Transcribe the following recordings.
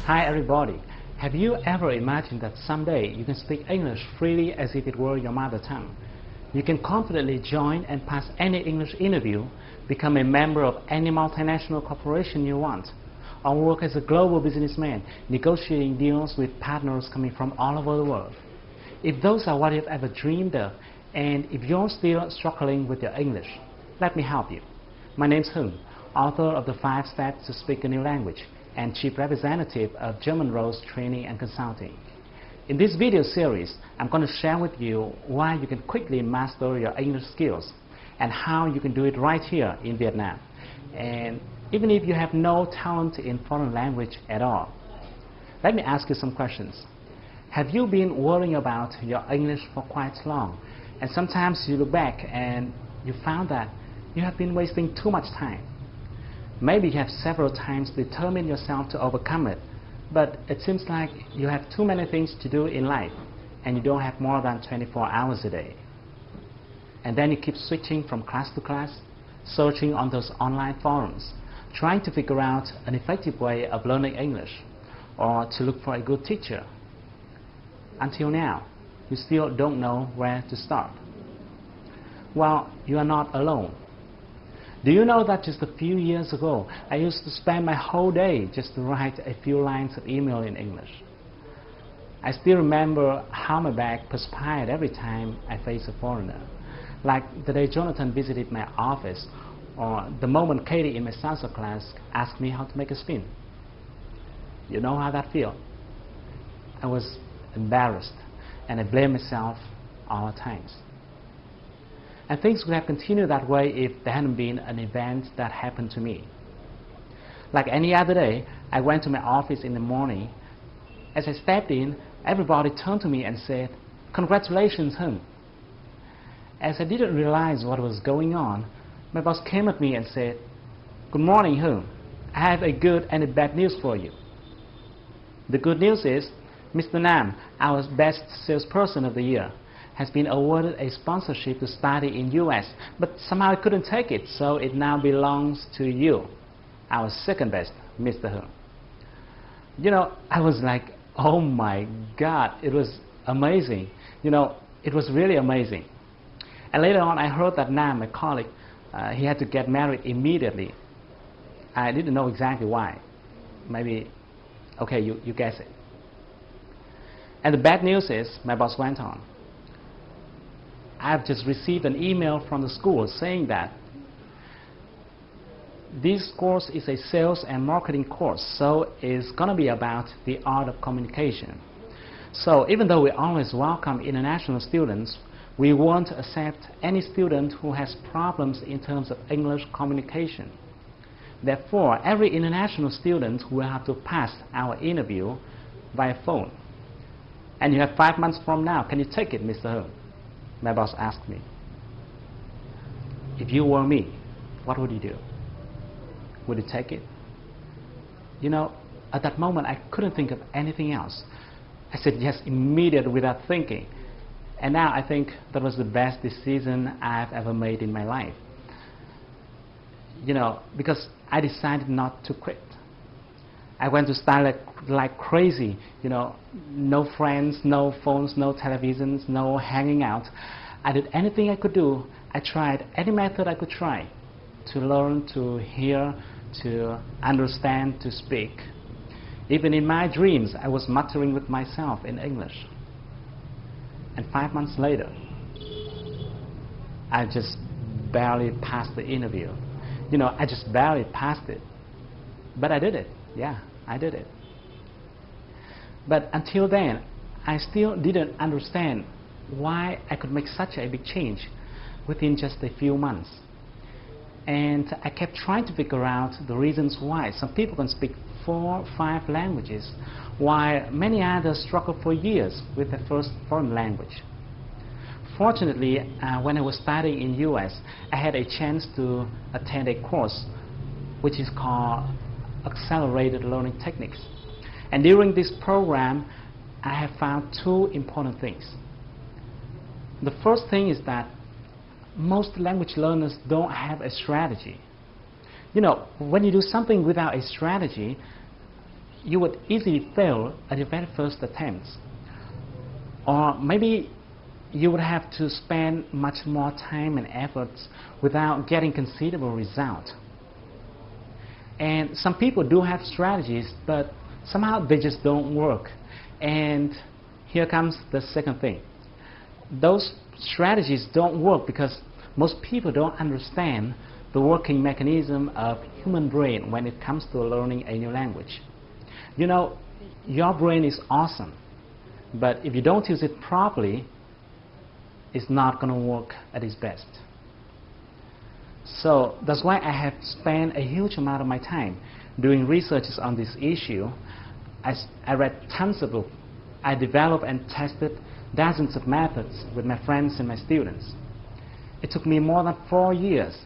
Hi everybody. Have you ever imagined that someday you can speak English freely as if it were your mother tongue? You can confidently join and pass any English interview, become a member of any multinational corporation you want, or work as a global businessman negotiating deals with partners coming from all over the world. If those are what you've ever dreamed of, and if you're still struggling with your English, let me help you. My name's Hung, author of The 5 Steps to Speak a New Language and Chief Representative of German Rose Training and Consulting. In this video series, I'm going to share with you why you can quickly master your English skills and how you can do it right here in Vietnam. And even if you have no talent in foreign language at all. Let me ask you some questions. Have you been worrying about your English for quite long? And sometimes you look back and you found that you have been wasting too much time. Maybe you have several times determined yourself to overcome it, but it seems like you have too many things to do in life and you don't have more than 24 hours a day. And then you keep switching from class to class, searching on those online forums, trying to figure out an effective way of learning English or to look for a good teacher. Until now, you still don't know where to start. Well, you are not alone. Do you know that just a few years ago, I used to spend my whole day just to write a few lines of email in English? I still remember how my back perspired every time I faced a foreigner. Like the day Jonathan visited my office, or the moment Katie in my salsa class asked me how to make a spin. You know how that feels? I was embarrassed, and I blamed myself all the times. And things would have continued that way if there hadn't been an event that happened to me. Like any other day, I went to my office in the morning. As I stepped in, everybody turned to me and said, "Congratulations, Hung." As I didn't realize what was going on, my boss came at me and said, "Good morning, Hung. I have a good and a bad news for you. The good news is, Mr. Nam, our best salesperson of the year, has been awarded a sponsorship to study in US, but somehow I couldn't take it, so it now belongs to you, our second best, Mr. Hung." You know, I was like, oh my God, it was amazing. You know, it was really amazing. And later on, I heard that Nam, my colleague, he had to get married immediately. I didn't know exactly why. Maybe, okay, you guess it. And the bad news is, my boss went on, I've just received an email from the school saying that this course is a sales and marketing course, so it's going to be about the art of communication. So even though we always welcome international students, we won't accept any student who has problems in terms of English communication. Therefore, every international student will have to pass our interview via phone. And you have 5 months from now. Can you take it, Mr. Hung? My boss asked me. If you were me, what would you do? Would you take it? You know, at that moment I couldn't think of anything else. I said yes immediately without thinking. And now I think that was the best decision I've ever made in my life. You know, because I decided not to quit. I went to study like crazy, you know, no friends, no phones, no televisions, no hanging out. I did anything I could do. I tried any method I could try to learn, to hear, to understand, to speak. Even in my dreams, I was muttering with myself in English. And 5 months later, I just barely passed the interview. You know, I just barely passed it. But I did it. Yeah, I did it. But until then, I still didn't understand why I could make such a big change within just a few months. And I kept trying to figure out the reasons why some people can speak 4 or 5 languages, while many others struggle for years with their first foreign language. Fortunately, when I was studying in US, I had a chance to attend a course which is called Accelerated Learning Techniques. And during this program, I have found 2 important things. The first thing is that most language learners don't have a strategy. You know, when you do something without a strategy, you would easily fail at your very first attempts. Or maybe you would have to spend much more time and efforts without getting considerable result. And some people do have strategies, but somehow they just don't work. And here comes the second thing. Those strategies don't work because most people don't understand the working mechanism of human brain when it comes to learning a new language. You know, your brain is awesome, but if you don't use it properly, it's not going to work at its best. So that's why I have spent a huge amount of my time doing researches on this issue. I read tons of books. I developed and tested dozens of methods with my friends and my students. It took me more than 4 years,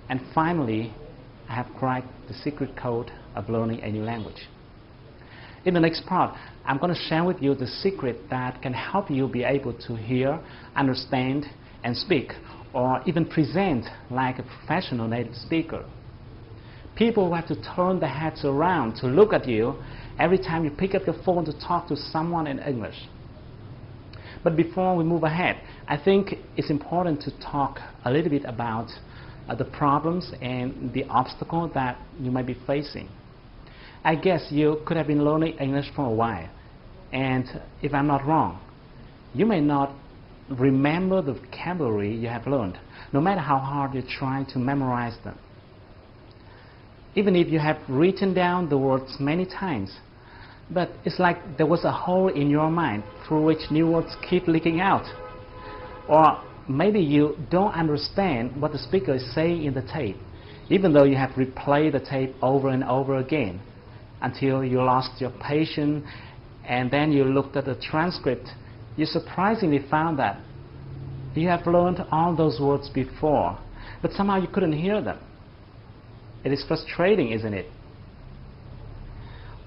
and finally I have cracked the secret code of learning a new language. In the next part, I'm going to share with you the secret that can help you be able to hear, understand, and speak, or even present like a professional native speaker. People will have to turn their heads around to look at you every time you pick up your phone to talk to someone in English. But before we move ahead, I think it's important to talk a little bit about the problems and the obstacles that you might be facing. I guess you could have been learning English for a while, and if I'm not wrong, you may not remember the vocabulary you have learned, no matter how hard you try to memorize them. Even if you have written down the words many times, but it's like there was a hole in your mind through which new words keep leaking out. Or maybe you don't understand what the speaker is saying in the tape, even though you have replayed the tape over and over again until you lost your patience, and then you looked at the transcript. You surprisingly found that you have learned all those words before, but somehow you couldn't hear them. It is frustrating, isn't it?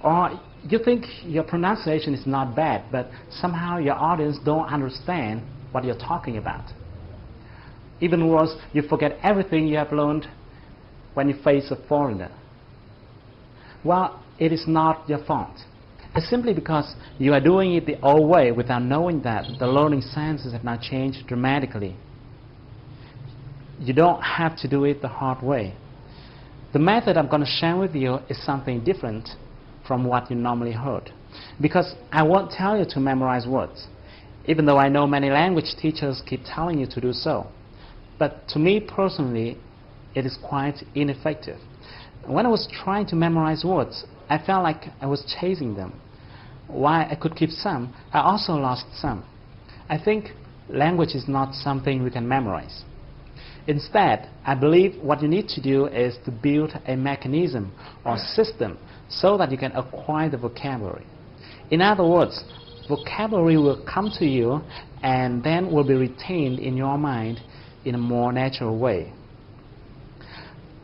Or you think your pronunciation is not bad, but somehow your audience don't understand what you're talking about. Even worse, you forget everything you have learned when you face a foreigner. Well, it is not your fault. It's simply because you are doing it the old way without knowing that the learning sciences have now changed dramatically. You don't have to do it the hard way. The method I'm going to share with you is something different from what you normally heard, because I won't tell you to memorize words, even though I know many language teachers keep telling you to do so. But to me personally, it is quite ineffective. When I was trying to memorize words, I felt like I was chasing them. While I could keep some, I also lost some. I think language is not something we can memorize. Instead, I believe what you need to do is to build a mechanism or system so that you can acquire the vocabulary. In other words, vocabulary will come to you and then will be retained in your mind in a more natural way.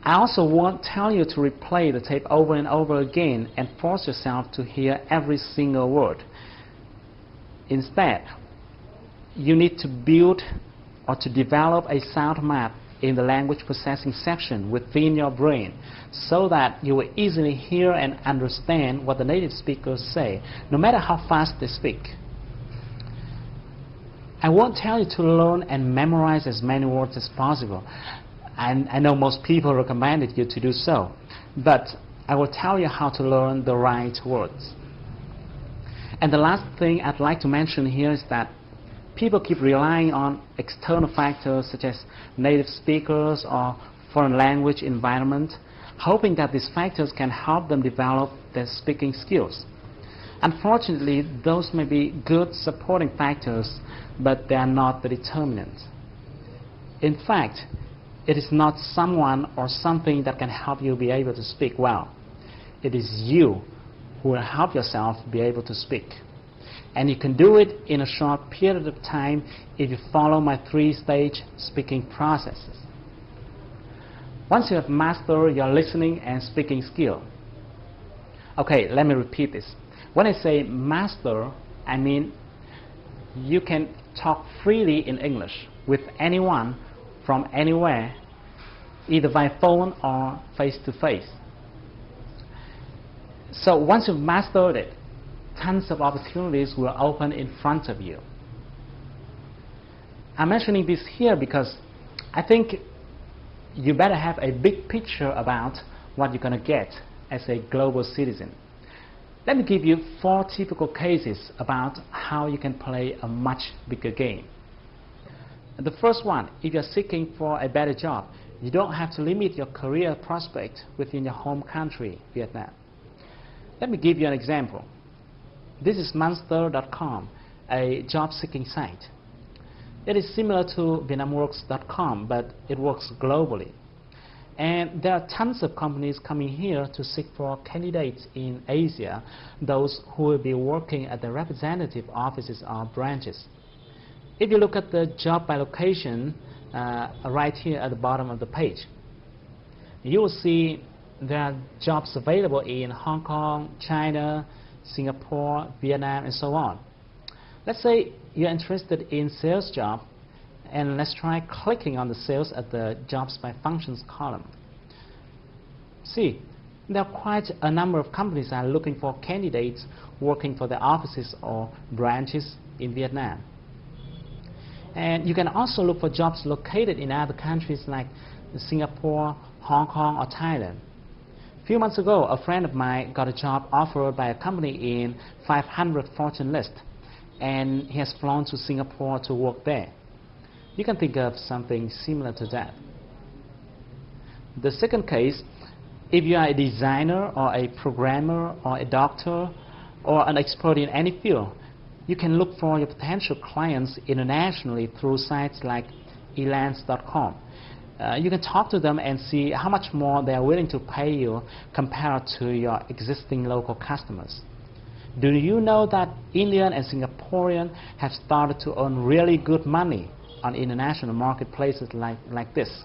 I also won't tell you to replay the tape over and over again and force yourself to hear every single word. Instead, you need to build or to develop a sound map in the language processing section within your brain so that you will easily hear and understand what the native speakers say, no matter how fast they speak. I won't tell you to learn and memorize as many words as possible. I know most people recommended you to do so, but I will tell you how to learn the right words. And the last thing I'd like to mention here is that people keep relying on external factors such as native speakers or foreign language environment, hoping that these factors can help them develop their speaking skills. Unfortunately, those may be good supporting factors, but they are not the determinant. In fact, it is not someone or something that can help you be able to speak well. It is you who will help yourself be able to speak. And you can do it in a short period of time if you follow my 3-stage speaking processes. Once you have mastered your listening and speaking skill. Okay, let me repeat this. When I say master, I mean you can talk freely in English with anyone from anywhere, either by phone or face-to-face. So once you've mastered it, tons of opportunities will open in front of you. I'm mentioning this here because I think you better have a big picture about what you're going to get as a global citizen. Let me give you 4 typical cases about how you can play a much bigger game. The first one, if you're seeking for a better job, you don't have to limit your career prospect within your home country, Vietnam. Let me give you an example. This is Monster.com, a job-seeking site. It is similar to VietnamWorks.com, but it works globally. And there are tons of companies coming here to seek for candidates in Asia, those who will be working at the representative offices or branches. If you look at the job by location right here at the bottom of the page, you will see there are jobs available in Hong Kong, China, Singapore, Vietnam, and so on. Let's say you're interested in sales job, and let's try clicking on the sales at the jobs by functions column. See, there are quite a number of companies that are looking for candidates working for their offices or branches in Vietnam. And you can also look for jobs located in other countries like Singapore, Hong Kong, or Thailand. A few months ago, a friend of mine got a job offered by a company in 500 Fortune list, and he has flown to Singapore to work there. You can think of something similar to that. The second case, if you are a designer or a programmer or a doctor or an expert in any field, you can look for your potential clients internationally through sites like elance.com. You can talk to them and see how much more they are willing to pay you compared to your existing local customers. Do you know that Indian and Singaporean have started to earn really good money on international marketplaces like this?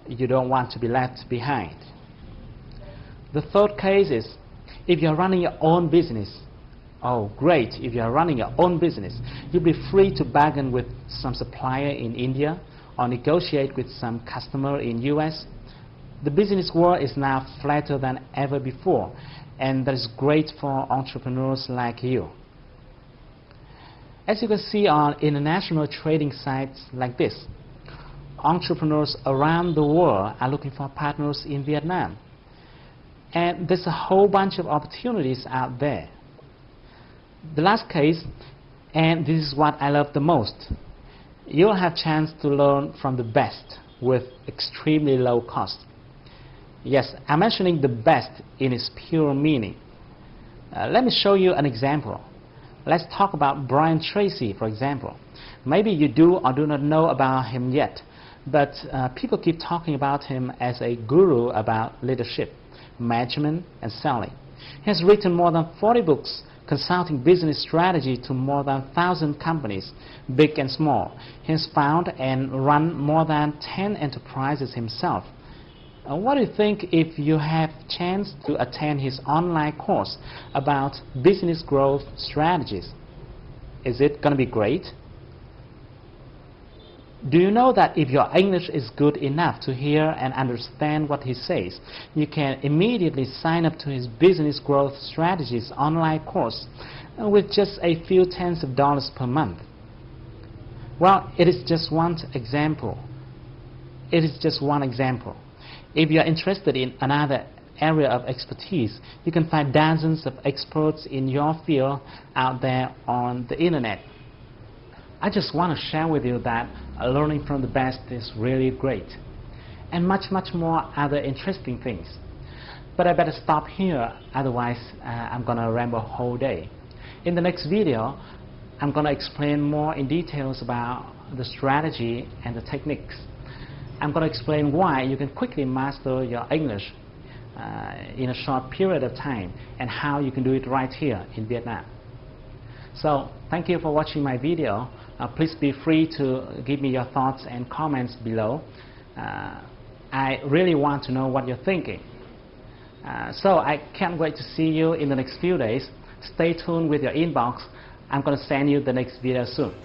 You don't want to be left behind. The third case is if you're running your own business. Oh, great. If you're running your own business, you'll be free to bargain with some supplier in India or negotiate with some customer in US. The business world is now flatter than ever before, and that is great for entrepreneurs like you. As you can see on international trading sites like this, entrepreneurs around the world are looking for partners in Vietnam. And there's a whole bunch of opportunities out there. The last case, and this is what I love the most, you'll have a chance to learn from the best with extremely low cost. Yes, I'm mentioning the best in its pure meaning. Let me show you an example. Let's talk about Brian Tracy, for example. Maybe you do or do not know about him yet, but people keep talking about him as a guru about leadership, management, and selling. He has written more than 40 books consulting business strategy to more than 1,000 companies, big and small. He has founded and run more than 10 enterprises himself. What do you think if you have a chance to attend his online course about business growth strategies? Is it going to be great? Do you know that if your English is good enough to hear and understand what he says, you can immediately sign up to his business growth strategies online course with just a few tens of dollars per month? Well, it is just one example. It is just one example. If you are interested in another area of expertise, you can find dozens of experts in your field out there on the internet. I just want to share with you that learning from the best is really great, and much more other interesting things. But I better stop here, otherwise I'm going to ramble a whole day. In the next video, I'm going to explain more in details about the strategy and the techniques. I'm going to explain why you can quickly master your English in a short period of time, and how you can do it right here in Vietnam. So, thank you for watching my video. Please be free to give me your thoughts and comments below. I really want to know what you're thinking. So I can't wait to see you in the next few days. Stay tuned with your inbox. I'm going to send you the next video soon.